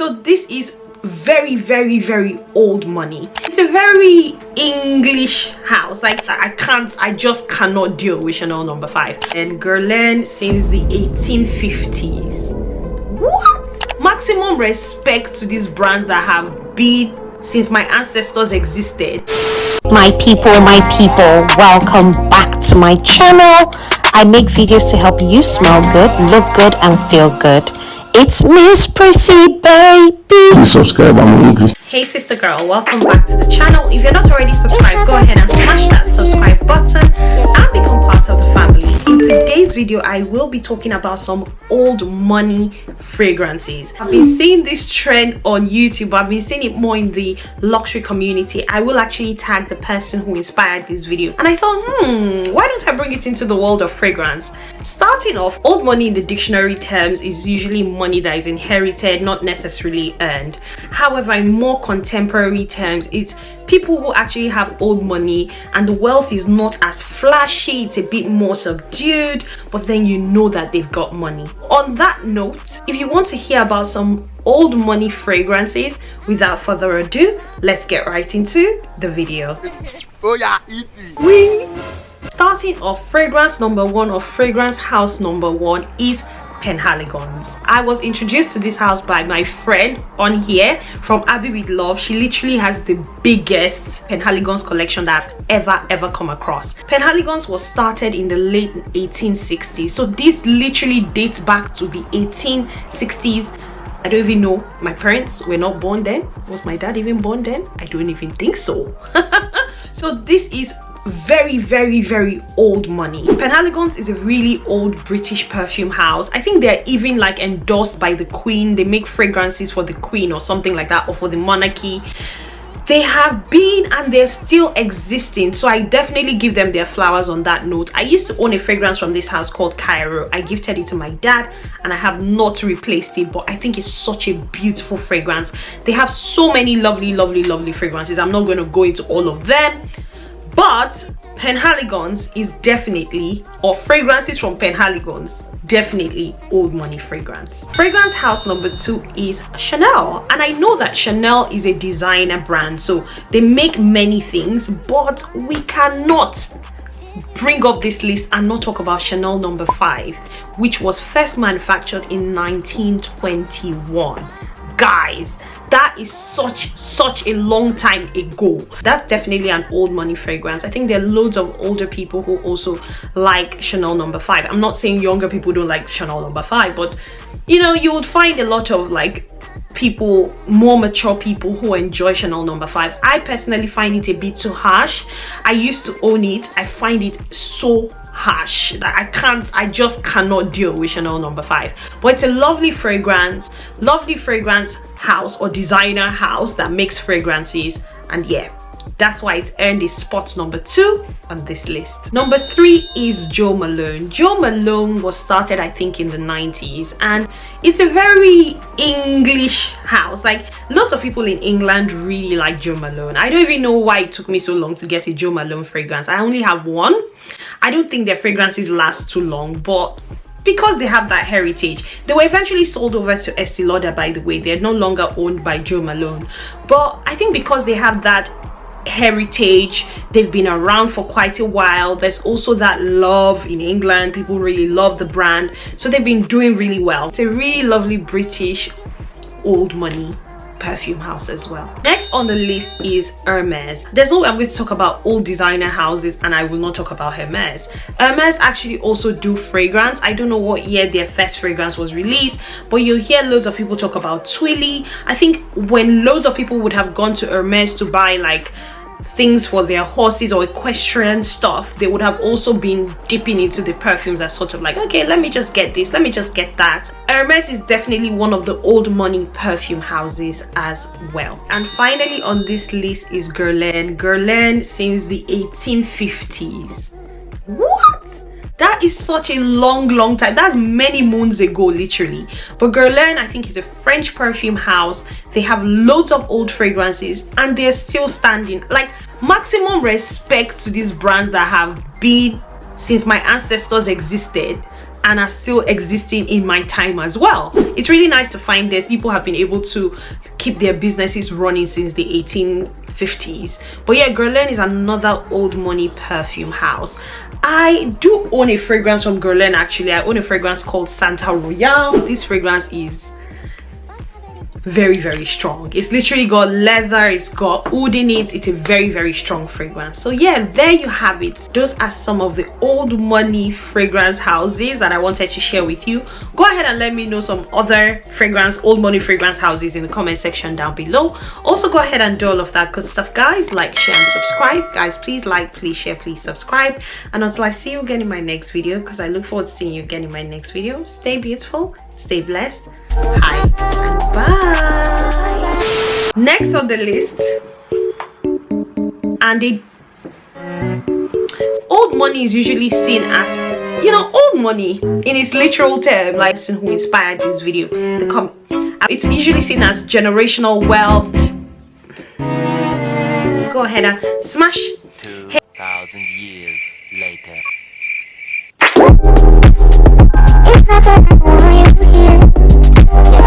So this is very old money. It's a very English house. Like I just cannot deal with Chanel No. 5. And Guerlain since the 1850s. What? Maximum respect to these brands that have been since my ancestors existed. My people, welcome back to my channel. I make videos to help you smell good, look good, and feel good. It's Miss Prissy, baby. Please subscribe, I'm hungry. Hey sister girl, welcome back to the channel. If you're not already subscribed, go ahead and smash that subscribe button and become part of the family. In today's video, I will be talking about some old money fragrances. I've been seeing this trend on YouTube. I've been seeing it more in the luxury community. I will actually tag the person who inspired this video. And I thought, why don't I bring it into the world of fragrance? Starting off, old money in the dictionary terms is usually money that is inherited, not necessarily earned. However, in more contemporary terms, it's people who actually have old money and the wealth is not as flashy, it's a bit more subdued, but then you know that they've got money. On that note, if you want to hear about some old money fragrances, without further ado, let's get right into the video. Oh yeah, eat me. Starting off, fragrance number one or fragrance house number one is Penhaligon's. I was introduced to this house by my friend on here from Abby with Love. She literally has the biggest Penhaligon's collection that I've ever come across. Penhaligon's was started in the late 1860s, so this literally dates back to the 1860s. I don't even know, my parents were not born then. Was my dad even born then? I don't even think so. So this is very old money. Penhaligon's is a really old British perfume house. I think they're even like endorsed by the Queen. They make fragrances for the Queen or something like that, or for the monarchy. They have been and they're still existing, so I definitely give them their flowers on that note. I used to own a fragrance from this house called Cairo. I gifted it to my dad and I have not replaced it, but I think it's such a beautiful fragrance. They have so many lovely fragrances. I'm not going to go into all of them, but Penhaligon's is definitely, or fragrances from Penhaligon's, definitely old money fragrance. Fragrance house number two is Chanel, and I know that Chanel is a designer brand, so they make many things, but we cannot bring up this list and not talk about Chanel number 5, which was first manufactured in 1921. Guys, that is such a long time ago. That's definitely an old money fragrance. I think there are loads of older people who also like Chanel number 5. I'm not saying younger people don't like Chanel number 5, but you know, you would find a lot of like people, more mature people, who enjoy Chanel number 5. I personally find it a bit too harsh. I used to own it. I find it so harsh that I just cannot deal with Chanel number 5. But it's a lovely fragrance house or designer house that makes fragrances, and yeah, that's why it's earned its spot number 2 on this list. Number 3 is Jo Malone. Jo Malone was started I think in the 90s, and it's a very English house. Like, lots of people in England really like Jo Malone. I don't even know why it took me so long to get a Jo Malone fragrance. I only have one. I don't think their fragrances last too long, but because they have that heritage, they were eventually sold over to Estee Lauder, by the way. They're no longer owned by Jo Malone, but I think because they have that heritage, they've been around for quite a while. There's also that love in England. People really love the brand, so they've been doing really well. It's a really lovely British old money perfume house as well. Next on the list is Hermes. There's no way I'm going to talk about old designer houses and I will not talk about Hermes. Hermes actually also do fragrance. I don't know what year their first fragrance was released, but you'll hear loads of people talk about Twilly. I think when loads of people would have gone to Hermes to buy like things for their horses or equestrian stuff, they would have also been dipping into the perfumes as sort of like, okay, let me just get this, let me just get that. Hermes is definitely one of the old money perfume houses as well. And finally on this list is Guerlain. Guerlain since the 1850s. What? That is such a long time. That's many moons ago, literally. But Guerlain, I think, is a French perfume house. They have loads of old fragrances and they're still standing. Like, maximum respect to these brands that have been since my ancestors existed. and are still existing in my time as well. It's really nice to find that people have been able to keep their businesses running since the 1850s. But yeah, Guerlain is another old money perfume house. I do own a fragrance from Guerlain. Actually, I own a fragrance called Santa Royale. This fragrance is very strong. It's literally got leather, it's got oud in it. It's a very strong fragrance. So yeah, there you have it. Those are some of the old money fragrance houses that I wanted to share with you. Go ahead and let me know some other old money fragrance houses in the comment section down below. Also go ahead and do all of that good stuff, guys. Like, share and subscribe. Guys, please like, please share, please subscribe. And until I see you again in my next video, because I look forward to seeing you again in my next video, stay beautiful, stay blessed. Hi, goodbye. Next on the list, and old money is usually seen as, you know, old money in its literal term, like the person who inspired this video. It's usually seen as generational wealth. Go ahead and smash. 2,000 years later. It's not that I want you here.